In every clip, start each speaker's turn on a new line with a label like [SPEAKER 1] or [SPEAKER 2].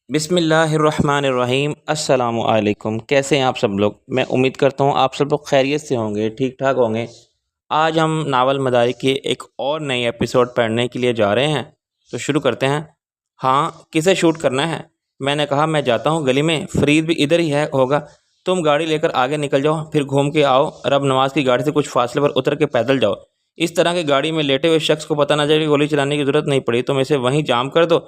[SPEAKER 1] بسم اللہ الرحمن الرحیم۔ السلام علیکم، کیسے ہیں آپ سب لوگ؟ میں امید کرتا ہوں آپ سب لوگ خیریت سے ہوں گے، ٹھیک ٹھاک ہوں گے۔ آج ہم ناول مداری کے ایک اور نئی ایپیسوڈ پڑھنے کے لیے جا رہے ہیں، تو شروع کرتے ہیں۔ ہاں، کسے شوٹ کرنا ہے؟ میں نے کہا میں جاتا ہوں گلی میں، فرید بھی ادھر ہی ہے ہوگا، تم گاڑی لے کر آگے نکل جاؤ، پھر گھوم کے آؤ، رب نواز کی گاڑی سے کچھ فاصلے پر اتر کے پیدل جاؤ۔ اس طرح کی گاڑی میں لیٹے ہوئے شخص کو پتہ نہ چلے کہ گولی چلانے کی ضرورت نہیں پڑی، تم اسے وہیں جام کر دو،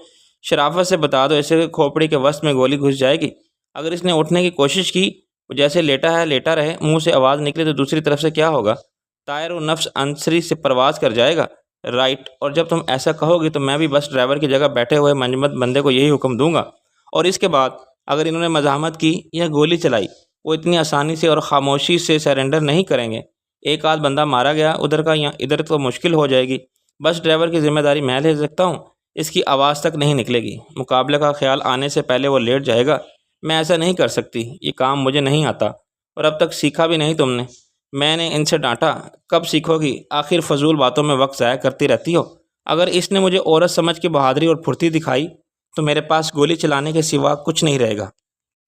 [SPEAKER 1] شرافت سے بتا دو اسے کہ کھوپڑی کے وسط میں گولی گھس جائے گی۔ اگر اس نے اٹھنے کی کوشش کی، وہ جیسے لیٹا ہے لیٹا رہے، منہ سے آواز نکلے تو دوسری طرف سے کیا ہوگا؟ طائر و نفس عنصری سے پرواز کر جائے گا۔ رائٹ، اور جب تم ایسا کہو گی تو میں بھی بس ڈرائیور کی جگہ بیٹھے ہوئے منجمد بندے کو یہی حکم دوں گا، اور اس کے بعد اگر انہوں نے مزاحمت کی یا گولی چلائی، وہ اتنی آسانی سے اور خاموشی سے سرنڈر نہیں کریں گے۔ ایک آدھ بندہ مارا گیا ادھر کا یا ادھر تو مشکل ہو جائے گی، بس ڈرائیور کی ذمہ داری میں لے سکتا ہوں، اس کی آواز تک نہیں نکلے گی، مقابلے کا خیال آنے سے پہلے وہ لیٹ جائے گا۔ میں ایسا نہیں کر سکتی، یہ کام مجھے نہیں آتا، اور اب تک سیکھا بھی نہیں تم نے۔ میں نے ان سے ڈانٹا، کب سیکھو گی؟ آخر فضول باتوں میں وقت ضائع کرتی رہتی ہو۔ اگر اس نے مجھے عورت سمجھ کے بہادری اور پھرتی دکھائی تو میرے پاس گولی چلانے کے سوا کچھ نہیں رہے گا،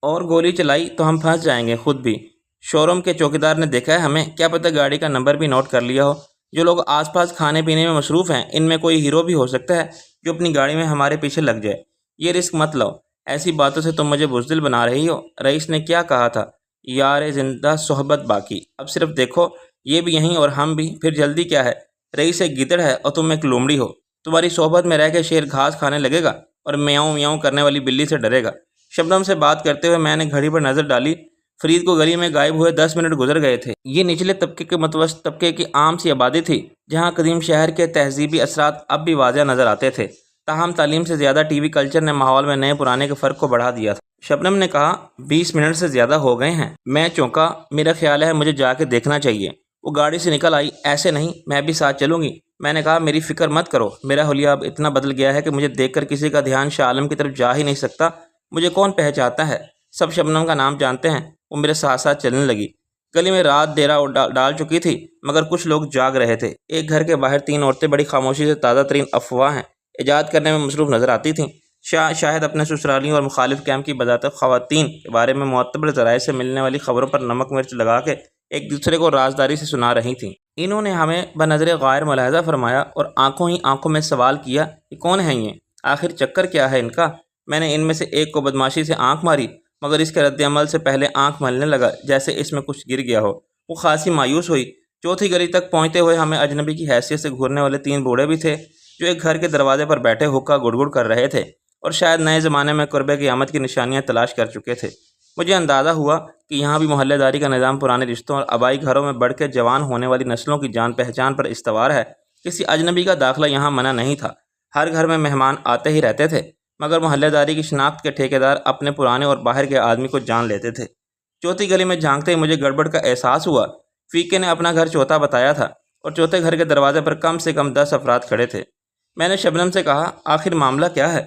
[SPEAKER 1] اور گولی چلائی تو ہم پھنس جائیں گے خود بھی۔ شو روم کے چوکیدار نے دیکھا ہے ہمیں، کیا پتہ گاڑی کا نمبر بھی نوٹ کر لیا ہو۔ جو لوگ آس پاس کھانے پینے میں مصروف ہیں، ان میں کوئی ہیرو بھی ہو سکتا ہے جو اپنی گاڑی میں ہمارے پیچھے لگ جائے۔ یہ رسک مت لو، ایسی باتوں سے تم مجھے بزدل بنا رہی ہو۔ رئیس نے کیا کہا تھا؟ یار زندہ صحبت باقی۔ اب صرف دیکھو، یہ بھی یہیں اور ہم بھی، پھر جلدی کیا ہے؟ رئیس ایک گدڑ ہے اور تم ایک لومڑی ہو، تمہاری صحبت میں رہ کے شیر گھاس کھانے لگے گا اور میاؤں میاؤں کرنے والی بلی سے ڈرے گا۔ شبنم سے بات کرتے ہوئے میں نے گھڑی پر نظر ڈالی، فرید کو گلی میں غائب ہوئے 10 منٹ گزر گئے تھے۔ یہ نچلے طبقے کے متوسط طبقے کی عام سی آبادی تھی، جہاں قدیم شہر کے تہذیبی اثرات اب بھی واضح نظر آتے تھے، تاہم تعلیم سے زیادہ ٹی وی کلچر نے ماحول میں نئے پرانے کے فرق کو بڑھا دیا تھا۔ شبنم نے کہا 20 منٹ سے زیادہ ہو گئے ہیں۔ میں چونکا، میرا خیال ہے مجھے جا کے دیکھنا چاہیے۔ وہ گاڑی سے نکل آئی، ایسے نہیں، میں بھی ساتھ چلوں گی۔ میں نے کہا میری فکر مت کرو، میرا حلیہ اب اتنا بدل گیا ہے کہ مجھے دیکھ کر کسی کا دھیان شاہ عالم کی طرف جا ہی نہیں سکتا۔ مجھے کون پہچانتا ہے؟ سب شبنم کا نام جانتے ہیں۔ وہ میرے ساتھ ساتھ چلنے لگی۔ گلی میں رات ڈیرا ڈال چکی تھی، مگر کچھ لوگ جاگ رہے تھے۔ ایک گھر کے باہر 3 عورتیں بڑی خاموشی سے تازہ ترین افواہیں ایجاد کرنے میں مصروف نظر آتی تھیں۔ شاید اپنے سسرالیوں اور مخالف کیمپ کی بذات خواتین کے بارے میں معتبر ذرائع سے ملنے والی خبروں پر نمک مرچ لگا کے ایک دوسرے کو رازداری سے سنا رہی تھیں۔ انہوں نے ہمیں بنظر غائر ملاحظہ فرمایا اور آنکھوں ہی آنکھوں میں سوال کیا کہ کون ہیں یہ؟ آخر چکر کیا ہے ان کا؟ میں نے ان میں سے ایک کو بدماشی سے آنکھ ماری، مگر اس کے رد عمل سے پہلے آنکھ ملنے لگا جیسے اس میں کچھ گر گیا ہو۔ وہ خاصی مایوس ہوئی۔ چوتھی گلی تک پہنچتے ہوئے ہمیں اجنبی کی حیثیت سے گھورنے والے 3 بوڑھے بھی تھے، جو ایک گھر کے دروازے پر بیٹھے حقہ گڑ گڑ کر رہے تھے، اور شاید نئے زمانے میں قرب قیامت کی نشانیاں تلاش کر چکے تھے۔ مجھے اندازہ ہوا کہ یہاں بھی محلے داری کا نظام پرانے رشتوں اور آبائی گھروں میں بڑھ کے جوان ہونے والی نسلوں کی جان پہچان پر استوار ہے۔ کسی اجنبی کا داخلہ یہاں منع نہیں تھا، ہر گھر میں مہمان آتے ہی رہتے تھے، مگر محلے داری کی شناخت کے ٹھیکیدار اپنے پرانے اور باہر کے آدمی کو جان لیتے تھے۔ چوتھی گلی میں جھانکتے ہی مجھے گڑبڑ کا احساس ہوا۔ فیقے نے اپنا گھر چوتھا بتایا تھا، اور چوتھے گھر کے دروازے پر کم سے کم 10 افراد کھڑے تھے۔ میں نے شبنم سے کہا آخر معاملہ کیا ہے؟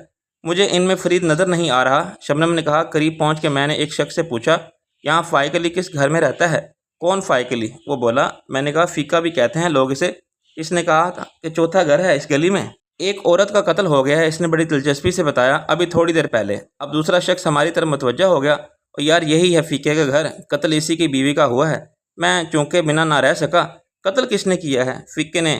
[SPEAKER 1] مجھے ان میں فرید نظر نہیں آ رہا۔ شبنم نے کہا قریب پہنچ کے میں نے ایک شخص سے پوچھا یہاں فائق علی کس گھر میں رہتا ہے؟ کون فائق علی؟ وہ بولا۔ میں نے کہا فیقہ بھی کہتے ہیں لوگ اسے۔ اس نے کہا تھا کہ چوتھا گھر ہے اس گلی میں، ایک عورت کا قتل ہو گیا ہے، اس نے بڑی دلچسپی سے بتایا، ابھی تھوڑی دیر پہلے۔ اب دوسرا شخص ہماری طرف متوجہ ہو گیا، اور یار یہی ہے فیقے کا گھر، قتل اسی کی بیوی کا ہوا ہے۔ میں چونکہ بنا نہ رہ سکا، قتل کس نے کیا ہے؟ فیقے نے۔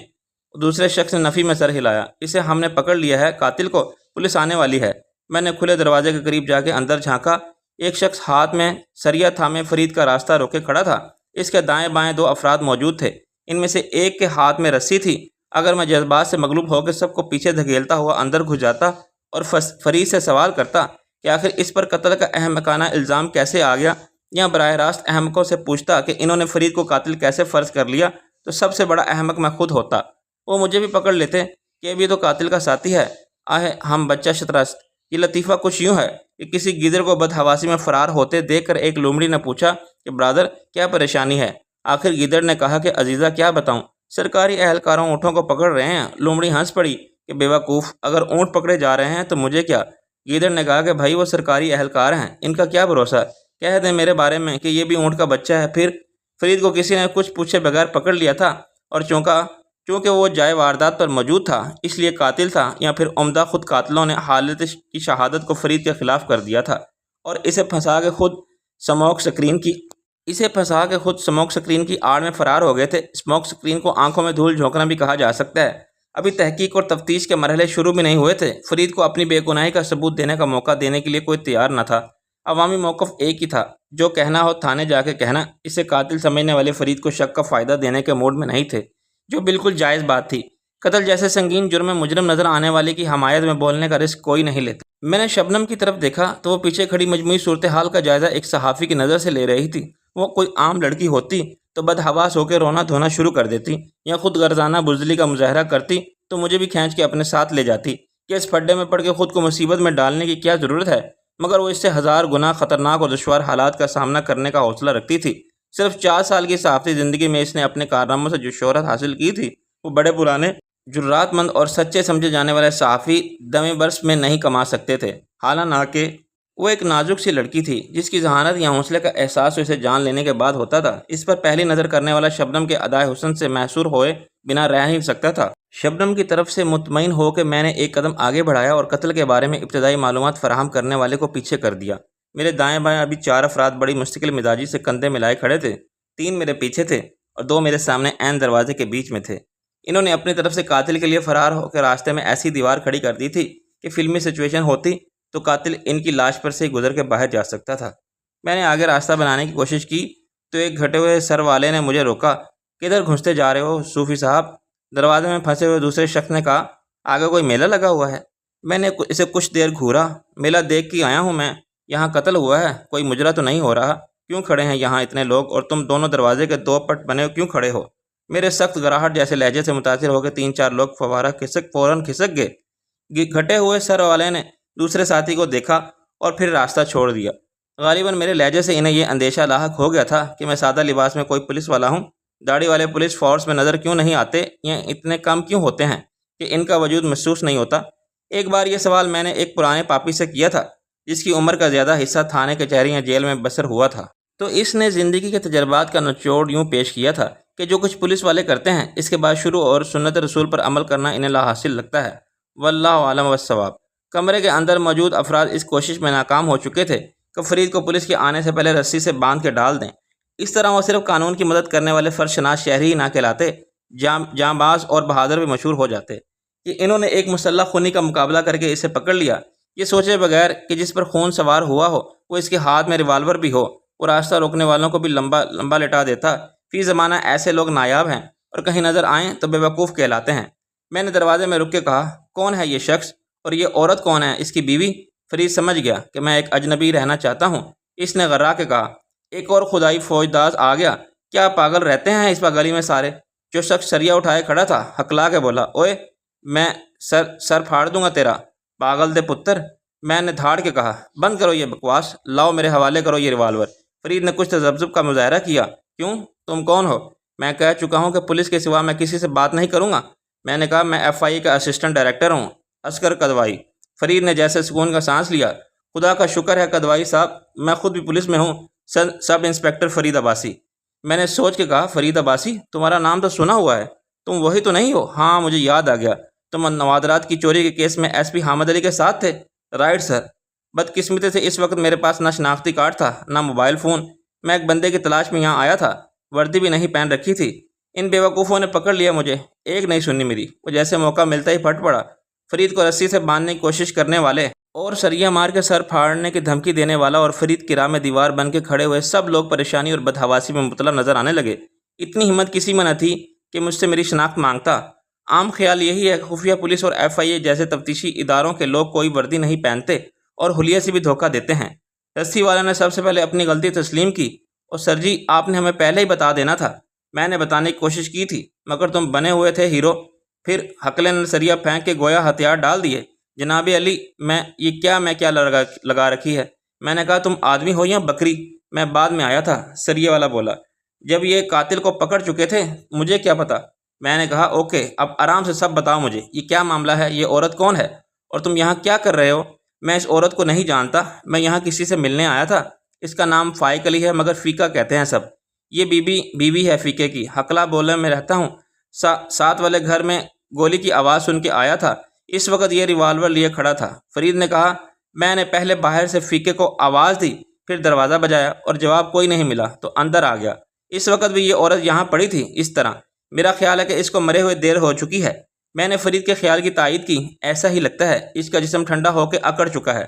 [SPEAKER 1] دوسرے شخص نے نفی میں سر ہلایا، اسے ہم نے پکڑ لیا ہے، قاتل کو، پولیس آنے والی ہے۔ میں نے کھلے دروازے کے قریب جا کے اندر جھانکا۔ ایک شخص ہاتھ میں سریا تھامے فرید کا راستہ روکے کھڑا تھا۔ اس کے دائیں بائیں 2 افراد موجود تھے، ان میں سے ایک کے ہاتھ میں رسی تھی۔ اگر میں جذبات سے مغلوب ہو کے سب کو پیچھے دھکیلتا ہوا اندر گھس جاتا اور فرید سے سوال کرتا کہ آخر اس پر قتل کا احمقانہ الزام کیسے آ گیا، یا براہ راست احمقوں سے پوچھتا کہ انہوں نے فرید کو قاتل کیسے فرض کر لیا، تو سب سے بڑا احمق میں خود ہوتا۔ وہ مجھے بھی پکڑ لیتے کہ بھی تو قاتل کا ساتھی ہے۔ آہ ہم بچہ شطرست۔ یہ لطیفہ کچھ یوں ہے کہ کسی گیدڑ کو بدحواسی میں فرار ہوتے دیکھ کر ایک لومڑی نے پوچھا کہ برادر کیا پریشانی ہے؟ آخر گیدڑ نے کہا کہ عزیزہ کیا بتاؤں، سرکاری اہلکاروں اونٹوں کو پکڑ رہے ہیں۔ لومڑی ہنس پڑی کہ بیوقوف، اگر اونٹ پکڑے جا رہے ہیں تو مجھے کیا؟ گیدڑ نے کہا کہ بھائی وہ سرکاری اہلکار ہیں، ان کا کیا بھروسہ، کہہ دیں میرے بارے میں کہ یہ بھی اونٹ کا بچہ ہے۔ پھر فرید کو کسی نے کچھ پوچھے بغیر پکڑ لیا تھا اور چونکا چونکہ وہ جائے واردات پر موجود تھا اس لیے قاتل تھا یا پھر عمدہ خود قاتلوں نے حالت کی شہادت کو فرید کے خلاف کر دیا تھا اور اسے پھنسا کے خود سموک سکرین کی آڑ میں فرار ہو گئے تھے۔ سموک سکرین کو آنکھوں میں دھول جھونکنا بھی کہا جا سکتا ہے۔ ابھی تحقیق اور تفتیش کے مرحلے شروع بھی نہیں ہوئے تھے۔ فرید کو اپنی بے گناہی کا ثبوت دینے کا موقع دینے کے لیے کوئی تیار نہ تھا۔ عوامی موقف ایک ہی تھا، جو کہنا ہو تھانے جا کے کہنا۔ اسے قاتل سمجھنے والے فرید کو شک کا فائدہ دینے کے موڈ میں نہیں تھے، جو بالکل جائز بات تھی۔ قتل جیسے سنگین جرم میں مجرم نظر آنے والے کی حمایت میں بولنے کا رسک کوئی نہیں لیتا۔ میں نے شبنم کی طرف دیکھا تو وہ پیچھے کھڑی مجموعی صورتحال کا جائزہ ایک صحافی کی نظر سے لے رہی تھی۔ وہ کوئی عام لڑکی ہوتی تو بدحواس ہو کے رونا دھونا شروع کر دیتی، یا خود غرضانہ بزدلی کا مظاہرہ کرتی تو مجھے بھی کھینچ کے اپنے ساتھ لے جاتی کہ اس پھڈے میں پڑ کے خود کو مصیبت میں ڈالنے کی کیا ضرورت ہے، مگر وہ اس سے ہزار گنا خطرناک اور دشوار حالات کا سامنا کرنے کا حوصلہ رکھتی تھی۔ صرف 4 سال کی صحافتی زندگی میں اس نے اپنے کارناموں سے جو شہرت حاصل کی تھی وہ بڑے پرانے، جرات مند اور سچے سمجھے جانے والے صحافی دم برس میں نہیں کما سکتے تھے۔ حالانکہ وہ ایک نازک سی لڑکی تھی جس کی ذہانت یا حوصلے کا احساس اسے جان لینے کے بعد ہوتا تھا۔ اس پر پہلی نظر کرنے والا شبنم کے ادائے حسن سے محصور ہوئے بنا رہ نہیں سکتا تھا۔ شبنم کی طرف سے مطمئن ہو کے میں نے ایک قدم آگے بڑھایا اور قتل کے بارے میں ابتدائی معلومات فراہم کرنے والے کو پیچھے کر دیا۔ میرے دائیں بائیں ابھی 4 افراد بڑی مستقل مزاجی سے کندھے ملائے کھڑے تھے۔ 3 میرے پیچھے تھے اور 2 میرے سامنے عین دروازے کے بیچ میں تھے۔ انہوں نے اپنی طرف سے قاتل کے لیے فرار ہو کے راستے میں ایسی دیوار کھڑی کر دی تھی کہ فلمی سچویشن ہوتی تو قاتل ان کی لاش پر سے ہی گزر کے باہر جا سکتا تھا۔ میں نے آگے راستہ بنانے کی کوشش کی تو ایک گھٹے ہوئے سر والے نے مجھے روکا۔ کدھر گھستے جا رہے ہو صوفی صاحب؟ دروازے میں پھنسے ہوئے دوسرے شخص نے کہا۔ آگے کوئی میلہ لگا ہوا ہے۔ میں نے اسے کچھ دیر گھورا۔ میلہ دیکھ کے آیا ہوں میں، یہاں قتل ہوا ہے، کوئی مجرا تو نہیں ہو رہا؟ کیوں کھڑے ہیں یہاں اتنے لوگ اور تم دونوں دروازے کے 2 پٹ بنے کیوں کھڑے ہو؟ میرے سخت گراہٹ جیسے لہجے سے متاثر ہو کے 3-4 لوگ فوراً کھسک گئے۔ گھٹے ہوئے سر والے نے دوسرے ساتھی کو دیکھا اور پھر راستہ چھوڑ دیا۔ غالباً میرے لہجے سے انہیں یہ اندیشہ لاحق ہو گیا تھا کہ میں سادہ لباس میں کوئی پولیس والا ہوں۔ داڑھی والے پولیس فورس میں نظر کیوں نہیں آتے یا اتنے کم کیوں ہوتے ہیں کہ ان کا وجود محسوس نہیں ہوتا؟ ایک بار یہ سوال میں نے ایک پرانے پاپی سے کیا تھا جس کی عمر کا زیادہ حصہ تھانے کچہری یا جیل میں بسر ہوا تھا، تو اس نے زندگی کے تجربات کا نچوڑ یوں پیش کیا تھا کہ جو کچھ پولیس والے کرتے ہیں اس کے بعد شروع اور سنت رسول پر عمل کرنا انہیں لا حاصل لگتا ہے۔ واللہ عالم والثواب۔ کمرے کے اندر موجود افراد اس کوشش میں ناکام ہو چکے تھے کہ فرید کو پولیس کے آنے سے پہلے رسی سے باندھ کے ڈال دیں۔ اس طرح وہ صرف قانون کی مدد کرنے والے فرشناس شہری ہی نہ کہلاتے، جاں باز اور بہادر بھی مشہور ہو جاتے۔ کہ انہوں نے ایک مسلح خونی کا مقابلہ کر کے اسے پکڑ لیا، یہ سوچے بغیر کہ جس پر خون سوار ہوا ہو وہ اس کے ہاتھ میں ریوالور بھی ہو، وہ راستہ روکنے والوں کو بھی لمبا لٹا دیتا۔ فی زمانہ ایسے لوگ نایاب ہیں اور کہیں نظر آئیں تو بے وقوف کہلاتے ہیں۔ میں نے دروازے میں رک کے کہا، کون ہے یہ شخص اور یہ عورت کون ہے، اس کی بیوی؟ فرید سمجھ گیا کہ میں ایک اجنبی رہنا چاہتا ہوں۔ اس نے غرا کے کہا، ایک اور خدائی فوجداز آ گیا، کیا پاگل رہتے ہیں اس گلی میں سارے؟ جو شخص سریا اٹھائے کھڑا تھا ہکلا کے بولا، اوئے میں سر پھاڑ دوں گا تیرا، پاگل دے پتر۔ میں نے دھاڑ کے کہا، بند کرو یہ بکواس، لاؤ میرے حوالے کرو یہ ریوالور۔ فرید نے کچھ تذبذب کا مظاہرہ کیا، کیوں، تم کون ہو؟ میں کہہ چکا ہوں کہ پولیس کے سوا میں کسی سے بات نہیں کروں گا۔ میں نے کہا، میں FIA کا اسسٹنٹ ڈائریکٹر ہوں، عسکر کدوائی۔ فرید نے جیسے سکون کا سانس لیا، خدا کا شکر ہے کدوائی صاحب، میں خود بھی پولیس میں ہوں، سب انسپکٹر فرید عباسی۔ میں نے سوچ کے کہا، فرید عباسی، تمہارا نام تو سنا ہوا ہے، تم وہی تو نہیں ہو؟ ہاں مجھے یاد آ گیا، تم نوادرات کی چوری کے کیس میں SP حامد علی کے ساتھ تھے۔ Right sir. بدقسمتی سے اس وقت میرے پاس نہ شناختی کارڈ تھا نہ موبائل فون، میں ایک بندے کی تلاش میں یہاں آیا تھا، وردی بھی نہیں پہن رکھی تھی۔ ان بے وقوفوں نے پکڑ لیا مجھے، ایک نہیں سنی میری، وہ جیسے موقع ملتا ہی پھٹ پڑا۔ فرید کو رسی سے باندھنے کی کوشش کرنے والے اور سریا مار کے سر پھاڑنے کی دھمکی دینے والا اور فرید کی راہ میں دیوار بن کے کھڑے ہوئے سب لوگ پریشانی اور بدحواسی میں مبتلا نظر آنے لگے۔ اتنی ہمت کسی میں نہ تھی کہ مجھ سے میری شناخت مانگتا۔ عام خیال یہی ہے کہ خفیہ پولیس اور FIA جیسے تفتیشی اداروں کے لوگ کوئی وردی نہیں پہنتے اور حلیے سے بھی دھوکہ دیتے ہیں۔ رسی والا نے سب سے پہلے اپنی غلطی تسلیم کی، اور سر جی آپ نے ہمیں پہلے ہی بتا دینا تھا۔ میں نے بتانے کی کوشش کی تھی مگر تم بنے ہوئے تھے ہیرو۔ پھر حقلے نے سریا پھینک کے گویا ہتھیار ڈال دیے۔ جناب علی، میں کیا لگا رکھی ہے؟ میں نے کہا، تم آدمی ہو یا بکری؟ میں بعد میں آیا تھا، سریے والا بولا، جب یہ قاتل کو پکڑ چکے تھے، مجھے کیا پتا؟ میں نے کہا، اوکے اب آرام سے سب بتاؤ مجھے، یہ کیا معاملہ ہے؟ یہ عورت کون ہے اور تم یہاں کیا کر رہے ہو؟ میں اس عورت کو نہیں جانتا، میں یہاں کسی سے ملنے آیا تھا۔ اس کا نام فائق علی ہے مگر فیقہ کہتے ہیں سب۔ یہ بیوی ہے فیقے کی، حقلہ بولے میں رہتا ہوں۔ ساتھ والے گھر میں گولی کی آواز سن کے آیا تھا۔ اس وقت یہ ریوالور لیے کھڑا تھا۔ فرید نے کہا، میں نے پہلے باہر سے فیقے کو آواز دی، پھر دروازہ بجایا اور جواب کوئی نہیں ملا تو اندر آ گیا۔ اس وقت بھی یہ عورت یہاں پڑی تھی اس طرح۔ میرا خیال ہے کہ اس کو مرے ہوئے دیر ہو چکی ہے۔ میں نے فرید کے خیال کی تائید کی۔ ایسا ہی لگتا ہے، اس کا جسم ٹھنڈا ہو کے اکڑ چکا ہے۔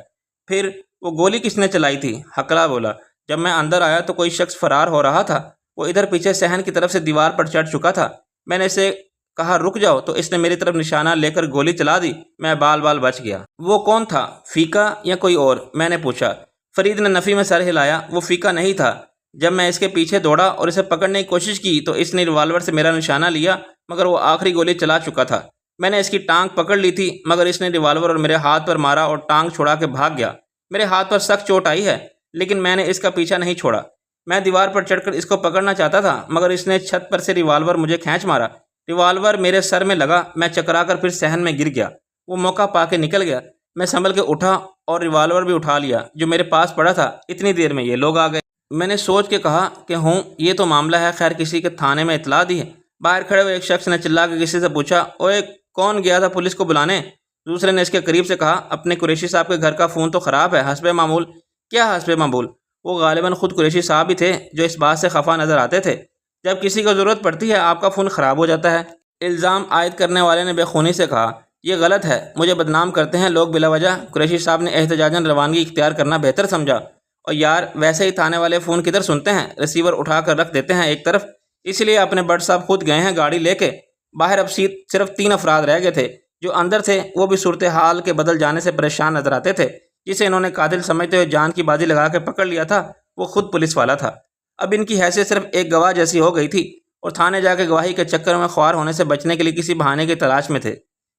[SPEAKER 1] پھر وہ گولی کس نے چلائی تھی؟ حقلا بولا، جب میں اندر آیا تو کوئی شخص فرار ہو رہا تھا۔ وہ ادھر پیچھے صحن کی طرف سے دیوار پر چڑھ چکا تھا۔ میں نے اسے کہا رک جاؤ تو اس نے میری طرف نشانہ لے کر گولی چلا دی۔ میں بال بال بچ گیا۔ وہ کون تھا، فیقہ یا کوئی اور؟ میں نے پوچھا۔ فرید نے نفی میں سر ہلایا۔ وہ فیقہ نہیں تھا۔ جب میں اس کے پیچھے دوڑا اور اسے پکڑنے کی کوشش کی تو اس نے ریوالور سے میرا نشانہ لیا، مگر وہ آخری گولی چلا چکا تھا۔ میں نے اس کی ٹانگ پکڑ لی تھی، مگر اس نے ریوالور اور میرے ہاتھ پر مارا اور ٹانگ چھڑا کے بھاگ گیا۔ میرے ہاتھ پر سخت چوٹ آئی ہے، لیکن میں نے اس کا پیچھا نہیں چھوڑا۔ میں دیوار پر چڑھ کر اس کو پکڑنا چاہتا تھا، مگر اس نے چھت پر سے ریوالور مجھے کھینچ مارا۔ ریوالور میرے سر میں لگا۔ میں چکرا کر پھر صحن میں گر گیا۔ وہ موقع پا کے نکل گیا۔ میں سنبھل کے اٹھا اور ریوالور بھی اٹھا لیا جو میرے پاس پڑا تھا۔ اتنی دیر میں یہ لوگ آ گئے۔ میں نے سوچ کے کہا کہ یہ تو معاملہ ہے، خیر کسی کے تھانے میں اطلاع دی ہے۔ باہر کھڑے ہوئے ایک شخص نے چلا کے کسی سے پوچھا، اوے کون گیا تھا پولیس کو بلانے؟ دوسرے نے اس کے قریب سے کہا، اپنے قریشی صاحب کے گھر کا فون تو خراب ہے، حسب معمول۔ کیا حسب معمول؟ وہ غالباً خود قریشی صاحب ہی تھے جو اس بات سے خفا نظر آتے تھے، جب کسی کو ضرورت پڑتی ہے آپ کا فون خراب ہو جاتا ہے۔ الزام عائد کرنے والے نے بے خونی سے کہا، یہ غلط ہے، مجھے بدنام کرتے ہیں لوگ بلا وجہ۔ قریشی صاحب نے احتجاجاً روانگی اختیار کرنا بہتر سمجھا۔ اور یار ویسے ہی تھانے والے فون کدھر سنتے ہیں، ریسیور اٹھا کر رکھ دیتے ہیں ایک طرف، اس لیے اپنے بٹ صاحب خود گئے ہیں گاڑی لے کے۔ باہر اب صرف 3 افراد رہ گئے تھے۔ جو اندر تھے وہ بھی صورتحال کے بدل جانے سے پریشان نظر آتے تھے۔ جسے انہوں نے قاتل سمجھتے ہوئے جان کی بازی لگا کے پکڑ لیا تھا وہ خود پولیس والا تھا۔ اب ان کی حیثیت صرف ایک گواہ جیسی ہو گئی تھی اور تھانے جا کے گواہی کے چکر میں خوار ہونے سے بچنے کے لیے کسی بہانے کی تلاش میں تھے۔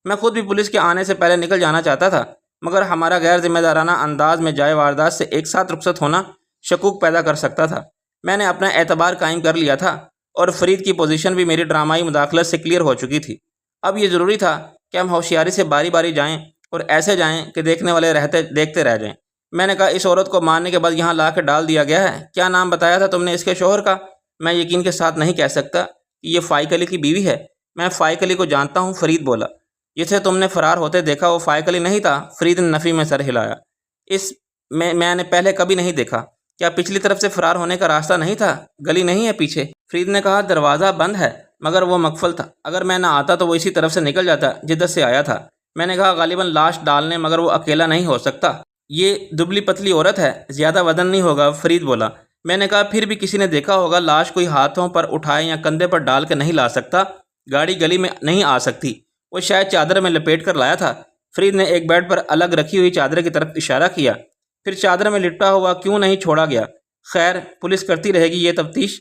[SPEAKER 1] میں خود بھی پولیس کے آنے سے پہلے نکل جانا چاہتا تھا، مگر ہمارا غیر ذمہ دارانہ انداز میں جائے واردات سے ایک ساتھ رخصت ہونا شکوک پیدا کر سکتا تھا۔ میں نے اپنا اعتبار قائم کر لیا تھا اور فرید کی پوزیشن بھی میری ڈرامائی مداخلت سے کلیئر ہو چکی تھی۔ اب یہ ضروری تھا کہ ہم ہوشیاری سے باری باری جائیں اور ایسے جائیں کہ دیکھنے والے دیکھتے رہ جائیں۔ میں نے کہا، اس عورت کو مارنے کے بعد یہاں لا کے ڈال دیا گیا ہے، کیا نام بتایا تھا تم نے اس کے شوہر کا؟ میں یقین کے ساتھ نہیں کہہ سکتا کہ یہ فائق علی کی بیوی ہے۔ میں فائق علی کو جانتا ہوں، فرید بولا۔ جسے تم نے فرار ہوتے دیکھا وہ فائق علی نہیں تھا؟ فرید نے نفی میں سر ہلایا۔ میں نے پہلے کبھی نہیں دیکھا۔ کیا پچھلی طرف سے فرار ہونے کا راستہ نہیں تھا؟ گلی نہیں ہے پیچھے؟ فرید نے کہا، دروازہ بند ہے مگر وہ مقفل تھا، اگر میں نہ آتا تو وہ اسی طرف سے نکل جاتا جدھر سے آیا تھا۔ میں نے کہا، غالباً لاش ڈالنے، مگر وہ اکیلا نہیں ہو سکتا، یہ دبلی پتلی عورت ہے، زیادہ وزن نہیں ہوگا، فرید بولا۔ میں نے کہا، پھر بھی کسی نے دیکھا ہوگا، لاش کوئی ہاتھوں پر اٹھائے یا کندھے پر ڈال کے نہیں لا سکتا، گاڑی گلی میں نہیں آ سکتی، وہ شاید چادر میں لپیٹ کر لایا تھا۔ فرید نے ایک بیڈ پر الگ رکھی ہوئی چادر کی طرف اشارہ کیا۔ پھر چادر میں لپٹا ہوا کیوں نہیں چھوڑا گیا؟ خیر پولیس کرتی رہے گی یہ تفتیش۔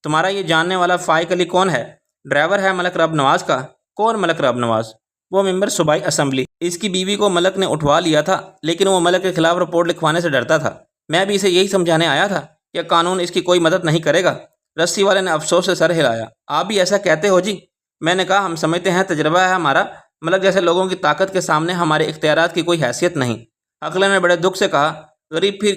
[SPEAKER 1] تمہارا یہ جاننے والا فائق علی کون ہے؟ ڈرائیور ہے ملک رب نواز کا۔ کون ملک رب نواز؟ وہ ممبر صوبائی اسمبلی۔ اس کی بیوی کو ملک نے اٹھوا لیا تھا، لیکن وہ ملک کے خلاف رپورٹ لکھوانے سے ڈرتا تھا۔ میں بھی اسے یہی سمجھانے آیا تھا کہ قانون اس کی کوئی مدد نہیں کرے گا۔ رسی والے نے افسوس سے سر ہلایا۔ آپ بھی ایسا کہتے ہو جی؟ میں نے کہا، ہم سمجھتے ہیں تجربہ ہے ہمارا، ملک جیسے لوگوں کی طاقت کے سامنے ہمارے اختیارات کی کوئی حیثیت نہیں۔ عقل نے بڑے دکھ سے کہا، غریب پھر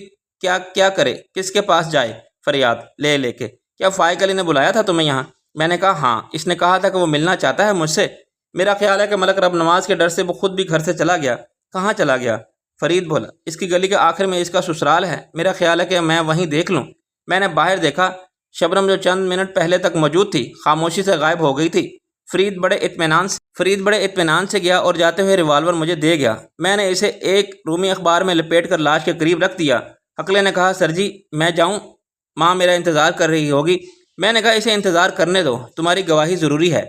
[SPEAKER 1] کیا کرے، کس کے پاس جائے فریاد لے کے؟ کیا فائق علی نے بلایا تھا تمہیں یہاں؟ میں نے کہا، ہاں، اس نے کہا تھا کہ وہ ملنا چاہتا ہے مجھ سے۔ میرا خیال ہے کہ ملک رب نواز کے ڈر سے وہ خود بھی گھر سے چلا گیا۔ کہاں چلا گیا؟ فرید بولا، اس کی گلی کے آخر میں اس کا سسرال ہے، میرا خیال ہے کہ میں وہیں دیکھ لوں۔ میں نے باہر دیکھا، شبنم جو چند منٹ پہلے تک موجود تھی خاموشی سے غائب ہو گئی تھی۔ فرید بڑے اطمینان سے گیا اور جاتے ہوئے ریوالور مجھے دے گیا۔ میں نے اسے ایک رومی اخبار میں لپیٹ کر لاش کے قریب رکھ دیا۔ عقلے نے کہا، سر جی میں جاؤں؟ ماں میرا انتظار کر رہی ہوگی۔ میں نے کہا، اسے انتظار کرنے دو، تمہاری گواہی ضروری ہے۔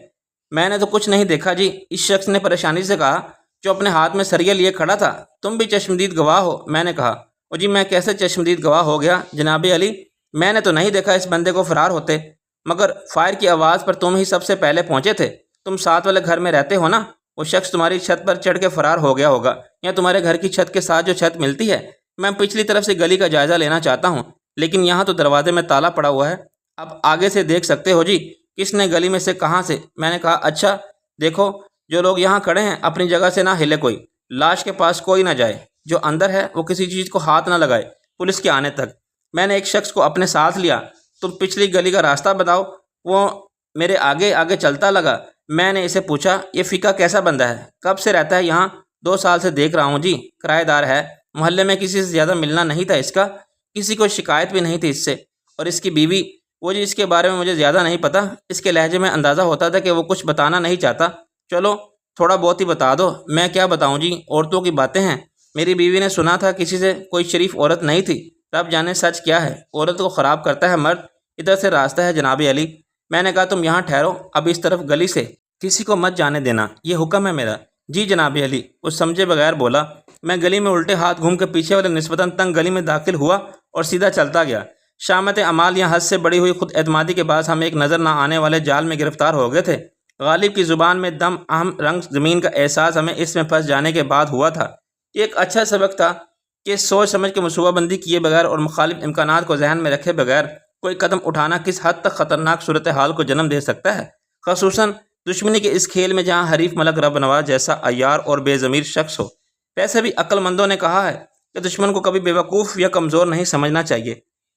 [SPEAKER 1] میں نے تو کچھ نہیں دیکھا جی، اس شخص نے پریشانی سے کہا جو اپنے ہاتھ میں سریا لیے کھڑا تھا۔ تم بھی چشمدید گواہ ہو؟ میں نے کہا، او جی میں کیسے چشمدید گواہ ہو گیا جناب علی؟ میں نے تو نہیں دیکھا اس بندے کو فرار ہوتے، مگر فائر کی آواز پر تم ہی سب سے پہلے پہنچے تھے۔ تم ساتھ والے گھر میں رہتے ہو نا؟ وہ شخص تمہاری چھت پر چڑھ کے فرار ہو گیا ہوگا، یا تمہارے گھر کی چھت کے ساتھ جو چھت ملتی ہے۔ میں پچھلی طرف سے گلی کا جائزہ لینا چاہتا ہوں، لیکن یہاں تو دروازے میں تالا پڑا ہوا ہے، اب آگے سے دیکھ سکتے ہو جی کس نے گلی میں سے کہاں سے؟ میں نے کہا، اچھا دیکھو، جو لوگ یہاں کھڑے ہیں اپنی جگہ سے نہ ہلے، کوئی لاش کے پاس کوئی نہ جائے، جو اندر ہے وہ کسی چیز کو ہاتھ نہ لگائے پولیس کے آنے تک۔ میں نے ایک شخص کو اپنے ساتھ لیا۔ تم پچھلی گلی کا راستہ بتاؤ۔ وہ میرے آگے چلتا لگا، میں نے اسے پوچھا، یہ فقہ کیسا بندہ ہے؟ کب سے رہتا ہے یہاں؟ 2 سال سے دیکھ رہا ہوں جی، کرایہ دار ہے۔ محلے میں کسی سے زیادہ ملنا نہیں تھا اس کا، کسی کو شکایت بھی نہیں تھی اس سے۔ اور اس کی بیوی، وہ جی اس کے بارے میں مجھے زیادہ نہیں پتہ، اس کے لہجے میں اندازہ ہوتا تھا کہ وہ کچھ بتانا نہیں چاہتا۔ چلو تھوڑا بہت ہی بتا دو۔ میں کیا بتاؤں جی، عورتوں کی باتیں ہیں۔ میری بیوی نے سنا تھا کسی سے، کوئی شریف عورت نہیں تھی۔ رب جانے سچ کیا ہے، عورت کو خراب کرتا ہے مرد۔ ادھر سے راستہ ہے جناب علی۔ میں نے کہا تم یہاں ٹھہرو، اب اس طرف گلی سے کسی کو مت جانے دینا، یہ حکم ہے میرا۔ جی جناب علی، وہ سمجھے بغیر بولا۔ میں گلی میں الٹے ہاتھ گھوم کے پیچھے والے نسبتاً تنگ گلی میں داخل ہوا اور سیدھا چلتا گیا۔ شامت اعمال یا حد سے بڑی ہوئی خود اعتمادی کے باعث ہم ایک نظر نہ آنے والے جال میں گرفتار ہو گئے تھے۔ غالب کی زبان میں دم اہم رنگ زمین کا احساس ہمیں اس میں پھنس جانے کے بعد ہوا تھا۔ یہ ایک اچھا سبق تھا کہ سوچ سمجھ کے منصوبہ بندی کیے بغیر اور مخالف امکانات کو ذہن میں رکھے بغیر کوئی قدم اٹھانا کس حد تک خطرناک صورتحال کو جنم دے سکتا ہے، خصوصاً دشمنی کے اس کھیل میں جہاں حریف ملک رب نواز جیسا عیار اور بے ضمیر شخص ہو۔ ویسے بھی عقل مندوں نے کہا ہے کہ دشمن کو کبھی بے وقوف یا کمزور نہیں سمجھنا چاہیے۔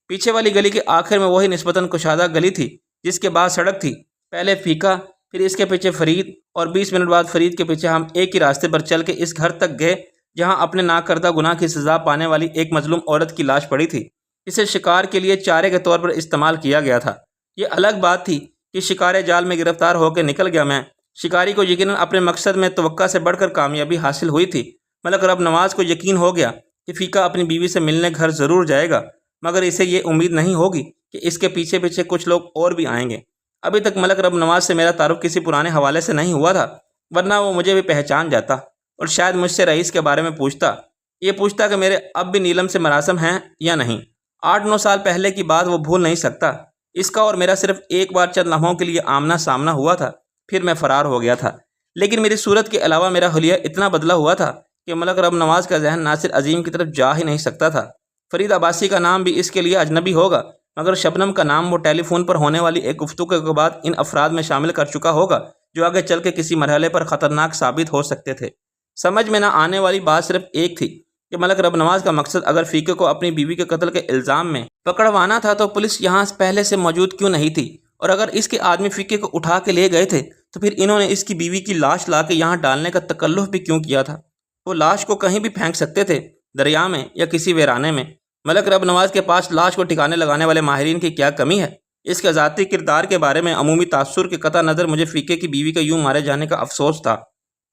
[SPEAKER 1] پیچھے والی گلی کے آخر میں وہی نسبتاً کشادہ گلی تھی جس کے بعد سڑک تھی۔ پہلے فیقہ، پھر اس کے پیچھے فرید، اور 20 منٹ بعد فرید کے پیچھے ہم ایک ہی راستے پر چل کے اس گھر تک گئے جہاں اپنے ناکردہ گناہ کی سزا پانے والی ایک مظلوم عورت کی لاش پڑی تھی۔ اسے شکار کے لیے چارے کے طور پر استعمال کیا گیا تھا۔ یہ الگ بات تھی کہ شکار جال میں گرفتار ہو کے نکل گیا میں۔ شکاری کو یقیناً اپنے مقصد میں توقع سے بڑھ کر کامیابی حاصل ہوئی تھی۔ ملک رب نواز کو یقین ہو گیا کہ فیقہ اپنی بیوی سے ملنے گھر ضرور جائے گا، مگر اسے یہ امید نہیں ہوگی کہ اس کے پیچھے پیچھے کچھ لوگ اور بھی آئیں گے۔ ابھی تک ملک رب نواز سے میرا تعارف کسی پرانے حوالے سے نہیں ہوا تھا، ورنہ وہ مجھے بھی پہچان جاتا اور شاید مجھ سے رئیس کے بارے میں پوچھتا۔ یہ پوچھتا کہ میرے اب بھی نیلم سے مراسم ہیں یا نہیں۔ 8-9 سال پہلے کی بات وہ بھول نہیں سکتا۔ اس کا اور میرا صرف ایک بار چند لمحوں کے لیے آمنا سامنا ہوا تھا، پھر میں فرار ہو گیا تھا۔ لیکن میری صورت کے علاوہ میرا حلیہ اتنا بدلا ہوا تھا کہ ملک رب نواز کا ذہن ناصر عظیم کی طرف جا ہی نہیں سکتا تھا۔ فرید عباسی کا نام بھی اس کے لیے اجنبی ہوگا، مگر شبنم کا نام وہ ٹیلی فون پر ہونے والی ایک گفتگو کے بعد ان افراد میں شامل کر چکا ہوگا جو آگے چل کے کسی مرحلے پر خطرناک ثابت ہو سکتے تھے۔ سمجھ میں نہ آنے والی بات صرف ایک تھی کہ ملک رب نواز کا مقصد اگر فیقے کو اپنی بیوی کے قتل کے الزام میں پکڑوانا تھا تو پولیس یہاں پہلے سے موجود کیوں نہیں تھی، اور اگر اس کے آدمی فیقے کو اٹھا کے لے گئے تھے تو پھر انہوں نے اس کی بیوی کی لاش لا کے یہاں ڈالنے کا تکلف بھی کیوں کیا تھا؟ وہ لاش کو کہیں بھی پھینک سکتے تھے، دریا میں یا کسی ویرانے میں۔ ملک رب نواز کے پاس لاش کو ٹھکانے لگانے والے ماہرین کی کیا کمی ہے؟ اس کے ذاتی کردار کے بارے میں عمومی تاثر کے قطع نظر مجھے فیقے کی بیوی کا یوں مارے جانے کا افسوس تھا۔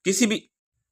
[SPEAKER 1] کسی بھی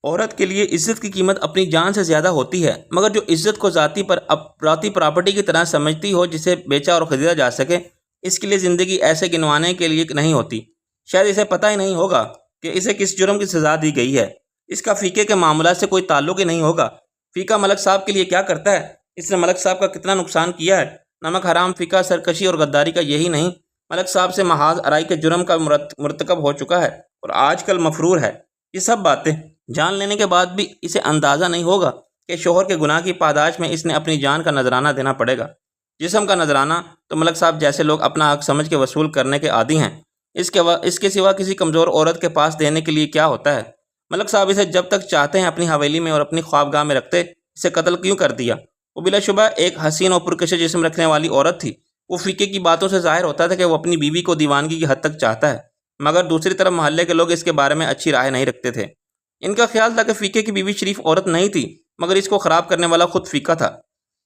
[SPEAKER 1] عورت کے لیے عزت کی قیمت اپنی جان سے زیادہ ہوتی ہے، مگر جو عزت کو ذاتی پراپرٹی کی طرح سمجھتی ہو جسے بیچا اور خریدا جا سکے، اس کے لیے زندگی ایسے گنوانے کے لیے نہیں ہوتی۔ شاید اسے پتہ ہی نہیں ہوگا کہ اسے کس جرم کی سزا دی گئی ہے۔ اس کا فیقے کے معاملات سے کوئی تعلق ہی نہیں ہوگا۔ فیقہ ملک صاحب کے لیے کیا کرتا ہے، اس نے ملک صاحب کا کتنا نقصان کیا ہے۔ نمک حرام فیقہ سرکشی اور غداری کا یہی نہیں، ملک صاحب سے محاذ ارائی کے جرم کا مرتکب ہو چکا ہے اور آج کل مفرور ہے۔ یہ سب باتیں جان لینے کے بعد بھی اسے اندازہ نہیں ہوگا کہ شوہر کے گناہ کی پاداش میں اس نے اپنی جان کا نذرانہ دینا پڑے گا۔ جسم کا نذرانہ تو ملک صاحب جیسے لوگ اپنا حق سمجھ کے وصول کرنے کے عادی ہیں، اس کے سوا کسی کمزور عورت کے پاس دینے کے لیے کیا ہوتا ہے؟ ملک صاحب اسے جب تک چاہتے ہیں اپنی حویلی میں اور اپنی خوابگاہ میں رکھتے، اسے قتل کیوں کر دیا؟ وہ بلا شبہ ایک حسین اور پرکش جسم رکھنے والی عورت تھی۔ وہ فیقے کی باتوں سے ظاہر ہوتا تھا کہ وہ اپنی بیوی کو دیوانگی کی حد تک چاہتا ہے، مگر دوسری طرف محلے کے لوگ اس کے بارے میں اچھی رائے نہیں رکھتے تھے۔ ان کا خیال تھا کہ فیقے کی بیوی شریف عورت نہیں تھی، مگر اس کو خراب کرنے والا خود فیقہ تھا۔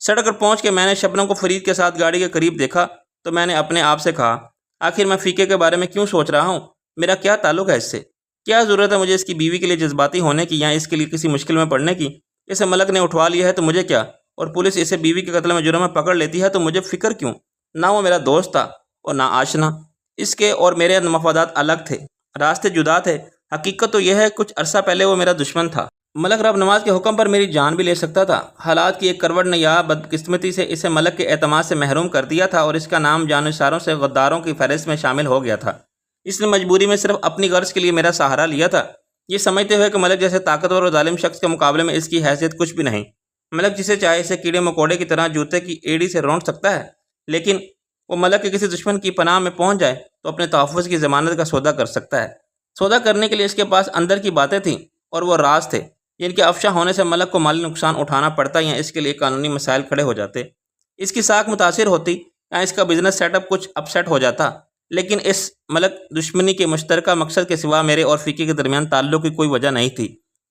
[SPEAKER 1] سڑک پر پہنچ کے میں نے شبنم کو فرید کے ساتھ گاڑی کے قریب دیکھا تو میں نے اپنے آپ سے کہا، آخر میں فیقے کے بارے میں کیوں سوچ رہا ہوں؟ میرا کیا تعلق ہے اس سے؟ کیا ضرورت ہے مجھے اس کی بیوی کے لیے جذباتی ہونے کی یا اس کے لیے کسی مشکل میں پڑنے کی؟ اسے ملک نے اٹھوا لیا ہے تو مجھے کیا؟ اور پولیس اسے بیوی کے قتل میں جرم میں پکڑ لیتی ہے تو مجھے فکر کیوں؟ نہ وہ میرا دوست تھا اور نہ آشنا۔ اس کے اور میرے مفادات الگ تھے، راستے جدا تھے۔ حقیقت تو یہ ہے کچھ عرصہ پہلے وہ میرا دشمن تھا۔ ملک رب نواز کے حکم پر میری جان بھی لے سکتا تھا۔ حالات کی ایک کروٹ نے یا بدقسمتی سے اسے ملک کے اعتماد سے محروم کر دیا تھا اور اس کا نام جانشاروں سے غداروں کی فہرست میں شامل ہو گیا تھا۔ اس نے مجبوری میں صرف اپنی غرض کے لیے میرا سہارا لیا تھا، یہ سمجھتے ہوئے کہ ملک جیسے طاقتور اور ظالم شخص کے مقابلے میں اس کی حیثیت کچھ بھی نہیں۔ ملک جسے چاہے اسے کیڑے مکوڑے کی طرح جوتے کی ایڑی سے رونٹ سکتا ہے، لیکن وہ ملک کے کسی دشمن کی پناہ میں پہنچ جائے تو اپنے تحفظ کی ضمانت کا سودا کر سکتا ہے۔ سودا کرنے کے لیے اس کے پاس اندر کی باتیں تھیں اور وہ راز تھے جن کے افشا ہونے سے ملک کو مالی نقصان اٹھانا پڑتا یا اس کے لیے قانونی مسائل کھڑے ہو جاتے، اس کی ساکھ متاثر ہوتی یا اس کا بزنس سیٹ اپ کچھ اپ سیٹ ہو جاتا۔ لیکن اس ملک دشمنی کے مشترکہ مقصد کے سوا میرے اور فقے کے درمیان تعلق کی کوئی وجہ نہیں تھی۔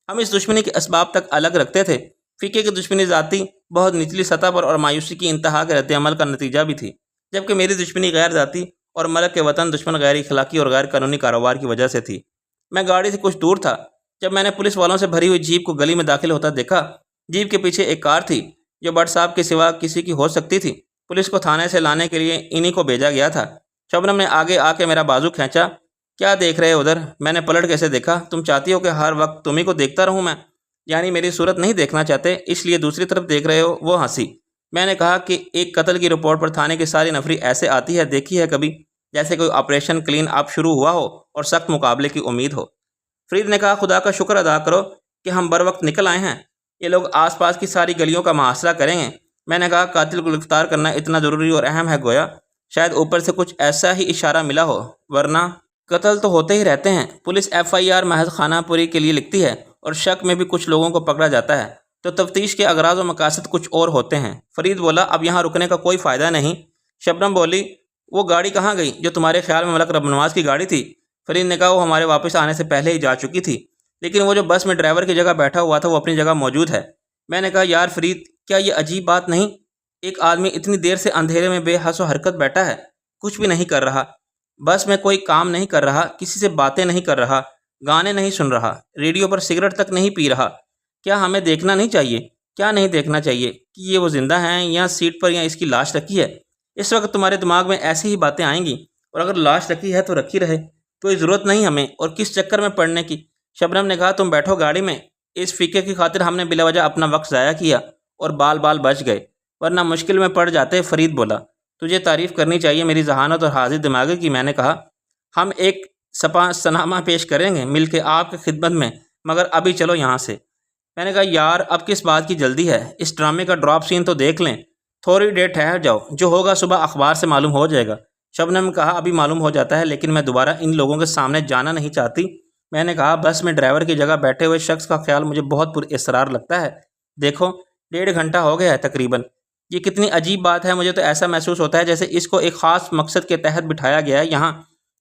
[SPEAKER 1] ہم اس دشمنی کے اسباب تک الگ رکھتے تھے۔ فقے کی دشمنی ذاتی بہت نچلی سطح پر اور مایوسی کی انتہا کے رد عمل کا نتیجہ بھی تھی، جبکہ میری دشمنی غیر ذاتی اور ملک کے وطن دشمن غیر اخلاقی اور غیر قانونی کاروبار کی وجہ سے تھی۔ میں گاڑی سے کچھ دور تھا جب میں نے پولیس والوں سے بھری ہوئی جیپ کو گلی میں داخل ہوتا دیکھا۔ جیپ کے پیچھے ایک کار تھی جو بٹ صاحب کے سوا کسی کی ہو سکتی تھی۔ پولیس کو تھانے سے لانے کے لیے انہی کو بھیجا گیا تھا۔ شبنم نے آگے آ کے میرا بازو کھینچا۔ کیا دیکھ رہے ادھر؟ میں نے پلٹ کیسے دیکھا؟ تم چاہتی ہو کہ ہر وقت تمہیں کو دیکھتا رہوں میں؟ یعنی میری صورت نہیں دیکھنا چاہتے اس لیے دوسری طرف دیکھ رہے ہو؟ وہ ہنسی۔ میں نے کہا کہ ایک قتل کی رپورٹ پر تھانے کی ساری نفری ایسے آتی ہے، دیکھی ہے کبھی؟ جیسے کوئی آپریشن کلین اپ شروع ہوا ہو اور سخت مقابلے کی امید ہو۔ فرید نے کہا خدا کا شکر ادا کرو کہ ہم بر وقت نکل آئے ہیں، یہ لوگ آس پاس کی ساری گلیوں کا محاصرہ کریں گے۔ میں نے کہا قاتل کو گرفتار کرنا اتنا ضروری اور اہم ہے گویا شاید اوپر سے کچھ ایسا ہی اشارہ ملا ہو، ورنہ قتل تو ہوتے ہی رہتے ہیں۔ پولیس FIR محض خانہ پوری کے لیے لکھتی ہے اور شک میں بھی کچھ لوگوں کو پکڑا جاتا ہے تو تفتیش کے اغراض و مقاصد کچھ اور ہوتے ہیں۔ فرید بولا اب یہاں رکنے کا کوئی فائدہ نہیں۔ شبنم بولی وہ گاڑی کہاں گئی جو تمہارے خیال میں ملک رب نواز کی گاڑی تھی؟ فرید نے کہا وہ ہمارے واپس آنے سے پہلے ہی جا چکی تھی، لیکن وہ جو بس میں ڈرائیور کی جگہ بیٹھا ہوا تھا وہ اپنی جگہ موجود ہے۔ میں نے کہا یار فرید کیا یہ عجیب بات نہیں؟ ایک آدمی اتنی دیر سے اندھیرے میں بے حس و حرکت بیٹھا ہے، کچھ بھی نہیں کر رہا، بس میں کوئی کام نہیں کر رہا، کسی سے باتیں نہیں کر رہا، گانے نہیں سن رہا، ریڈیو پر سگریٹ تک نہیں پی رہا۔ کیا ہمیں دیکھنا نہیں چاہیے؟ کیا نہیں دیکھنا چاہیے کہ یہ وہ زندہ ہیں یا سیٹ پر یا اس کی لاش رکھی ہے؟ اس وقت تمہارے دماغ میں ایسی ہی باتیں آئیں گی، اور اگر لاش رکھی ہے تو رکھی رہے، کوئی ضرورت نہیں ہمیں اور کس چکر میں پڑنے کی۔ شبنم نے کہا تم بیٹھو گاڑی میں، اس فقے کی خاطر ہم نے بلا وجہ اپنا وقت ضائع کیا اور بال بچ گئے، ورنہ مشکل میں پڑ جاتے۔ فرید بولا تجھے تعریف کرنی چاہیے میری ذہانت اور حاضر دماغی کی۔ میں نے کہا ہم ایک سپاہنامہ پیش کریں گے مل کے آپ کی خدمت میں، مگر ابھی چلو یہاں سے۔ میں نے کہا یار اب کس بات کی جلدی ہے؟ اس ڈرامے کا ڈراپ سین تو دیکھ لیں، تھوڑی دیر ٹھہر جاؤ، جو ہوگا صبح اخبار سے معلوم ہو جائے گا۔ شبنم نے کہا ابھی معلوم ہو جاتا ہے لیکن میں دوبارہ ان لوگوں کے سامنے جانا نہیں چاہتی۔ میں نے کہا بس میں ڈرائیور کی جگہ بیٹھے ہوئے شخص کا خیال مجھے بہت پر اسرار لگتا ہے۔ دیکھو 1.5 گھنٹہ ہو گیا ہے تقریباً، یہ کتنی عجیب بات ہے۔ مجھے تو ایسا محسوس ہوتا ہے جیسے اس کو ایک خاص مقصد کے تحت بٹھایا گیا ہے یہاں۔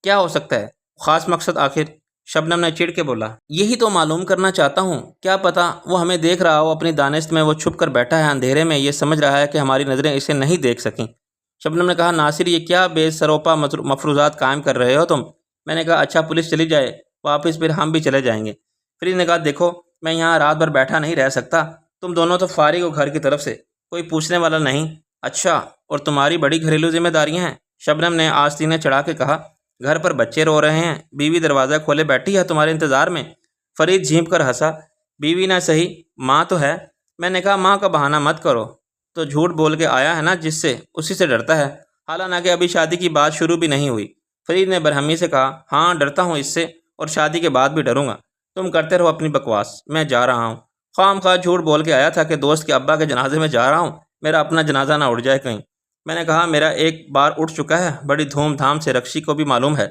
[SPEAKER 1] کیا ہو سکتا ہے خاص مقصد آخر؟ شبنم نے چڑ کے بولا یہی تو معلوم کرنا چاہتا ہوں، کیا پتہ وہ ہمیں دیکھ رہا ہو، اپنی دانست میں وہ چھپ کر بیٹھا ہے اندھیرے میں، یہ سمجھ رہا ہے کہ ہماری نظریں اسے نہیں دیکھ سکیں۔ شبنم نے کہا ناصر یہ کیا بے سروپا مفروضات قائم کر رہے ہو تم؟ میں نے کہا اچھا پولیس چلی جائے واپس پھر ہم بھی چلے جائیں گے۔ فرید نے کہا دیکھو میں یہاں رات بھر بیٹھا نہیں رہ سکتا، تم دونوں تو فارغ ہو گھر کی طرف سے، کوئی پوچھنے والا نہیں۔ اچھا اور تمہاری بڑی گھریلو ذمہ داریاں ہیں؟ شبنم نے آستینیں چڑھا کے کہا گھر پر بچے رو رہے ہیں، بیوی دروازہ کھولے بیٹھی ہے تمہارے انتظار میں۔ فرید جھینپ کر ہنسا بیوی نہ صحیح ماں تو ہے۔ میں نے کہا ماں کا بہانہ مت کرو، تو جھوٹ بول کے آیا ہے نا جس سے اسی سے ڈرتا ہے، حالانکہ ابھی شادی کی بات شروع بھی نہیں ہوئی۔ فرید نے برہمی سے کہا ہاں ڈرتا ہوں اس سے اور شادی کے بعد بھی ڈروں گا، تم کرتے رہو اپنی بکواس، میں جا رہا ہوں۔ خواہ خواہ جھوٹ بول کے آیا تھا کہ دوست کے ابا کے جنازے میں جا رہا ہوں، میرا اپنا جنازہ نہ اٹھ جائے کہیں۔ میں نے کہا میرا ایک بار اٹھ چکا ہے، بڑی دھوم دھام سے، رکشی کو بھی معلوم ہے۔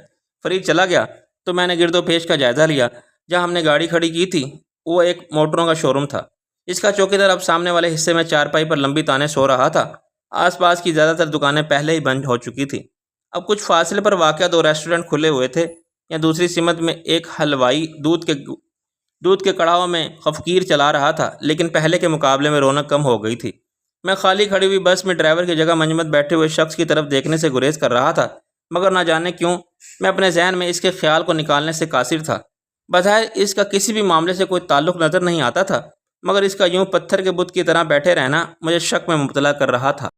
[SPEAKER 1] فرید چلا گیا تو میں نے گرد و پیش کا جائزہ لیا۔ جہاں ہم نے گاڑی کھڑی کی تھی وہ ایک موٹروں کا شو روم تھا، اس کا چوکیدار اب سامنے والے حصے میں چارپائی پر لمبی تانے سو رہا تھا۔ آس پاس کی زیادہ تر دکانیں پہلے ہی بند ہو چکی تھیں، اب کچھ فاصلے پر واقع 2 ریسٹورنٹ کھلے ہوئے تھے، یا دوسری سمت میں ایک حلوائی دودھ کے کڑاہوں میں خفگیر چلا رہا تھا، لیکن پہلے کے مقابلے میں رونق کم ہو گئی تھی۔ میں خالی کھڑی ہوئی بس میں ڈرائیور کی جگہ منجمد بیٹھے ہوئے شخص کی طرف دیکھنے سے گریز کر رہا تھا، مگر نہ جانے کیوں میں اپنے ذہن میں اس کے خیال کو نکالنے سے قاصر تھا۔ بظاہر اس کا کسی بھی معاملے سے کوئی تعلق نظر نہیں آتا تھا، مگر اس کا یوں پتھر کے بت کی طرح بیٹھے رہنا مجھے شک میں مبتلا کر رہا تھا۔